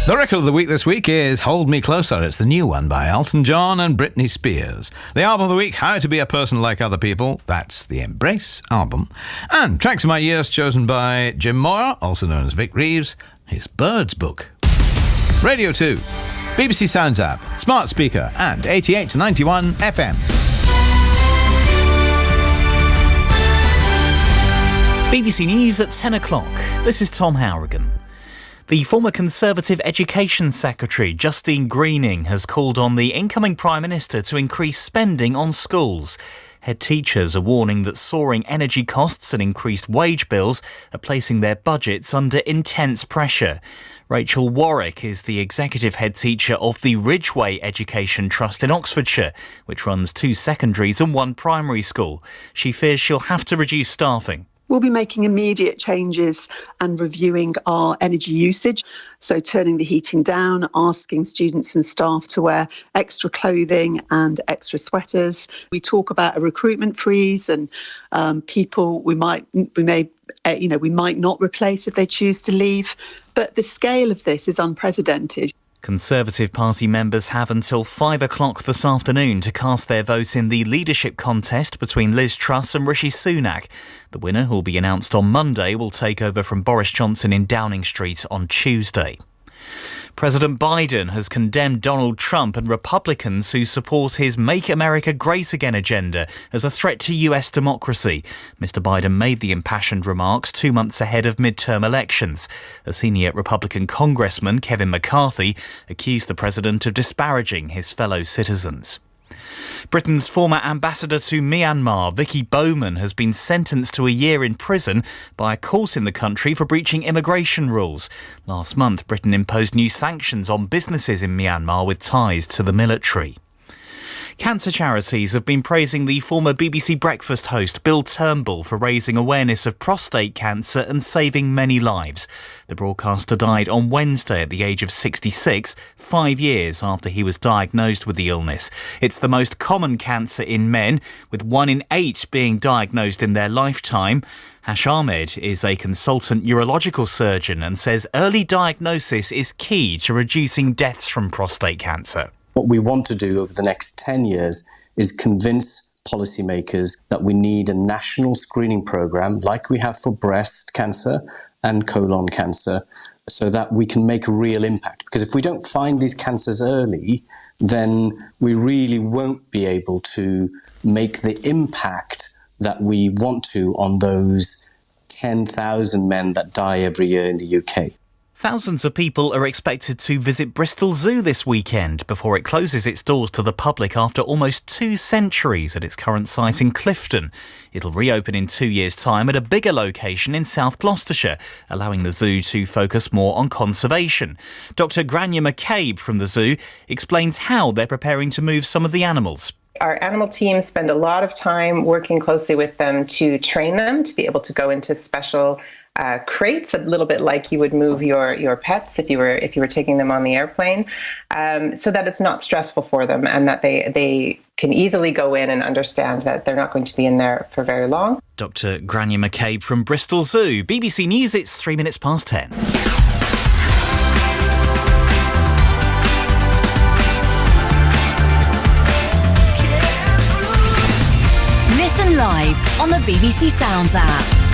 The record of the week this week is Hold Me Closer. It's the new one by Elton John and Britney Spears. The album of the week, How to Be a Person Like Other People. That's the Embrace album. And Tracks of My Years, chosen by Jim Moore, also known as Vic Reeves, his Birds book. Radio 2, BBC Sounds app, smart speaker, and 88 to 91 FM. BBC News at 10 o'clock. This is Tom Harrigan. The former Conservative Education Secretary, Justine Greening, has called on the incoming Prime Minister to increase spending on schools. Head teachers are warning that soaring energy costs and increased wage bills are placing their budgets under intense pressure. Rachel Warwick is the executive head teacher of the Ridgeway Education Trust in Oxfordshire, which runs 2 secondaries and 1 primary school. She fears she'll have to reduce staffing. We'll be making immediate changes and reviewing our energy usage. So turning the heating down, asking students and staff to wear extra clothing and extra sweaters. We talk about a recruitment freeze and people we might not replace if they choose to leave. But the scale of this is unprecedented. Conservative Party members have until 5 o'clock this afternoon to cast their vote in the leadership contest between Liz Truss and Rishi Sunak. The winner, who will be announced on Monday, will take over from Boris Johnson in Downing Street on Tuesday. President Biden has condemned Donald Trump and Republicans who support his Make America Great Again agenda as a threat to US democracy. Mr. Biden made the impassioned remarks 2 months ahead of midterm elections. A senior Republican congressman, Kevin McCarthy, accused the president of disparaging his fellow citizens. Britain's former ambassador to Myanmar, Vicky Bowman, has been sentenced to a year in prison by a court in the country for breaching immigration rules. Last month, Britain imposed new sanctions on businesses in Myanmar with ties to the military. Cancer charities have been praising the former BBC Breakfast host Bill Turnbull for raising awareness of prostate cancer and saving many lives. The broadcaster died on Wednesday at the age of 66, 5 years after he was diagnosed with the illness. It's the most common cancer in men, with 1 in 8 being diagnosed in their lifetime. Hash Ahmed is a consultant urological surgeon and says early diagnosis is key to reducing deaths from prostate cancer. What we want to do over the next 10 years is convince policymakers that we need a national screening program like we have for breast cancer and colon cancer so that we can make a real impact. Because if we don't find these cancers early, then we really won't be able to make the impact that we want to on those 10,000 men that die every year in the UK. Thousands of people are expected to visit Bristol Zoo this weekend before it closes its doors to the public after almost 2 centuries at its current site in Clifton. It'll reopen in 2 years' time at a bigger location in South Gloucestershire, allowing the zoo to focus more on conservation. Dr. Grania McCabe from the zoo explains how they're preparing to move some of the animals. Our animal teams spend a lot of time working closely with them to train them to be able to go into special crates, a little bit like you would move your pets if you were taking them on the airplane, so that it's not stressful for them and that they can easily go in and understand that they're not going to be in there for very long. Dr. Grania McCabe from Bristol Zoo. BBC News, it's 3 minutes past 10. Listen live on the BBC Sounds app.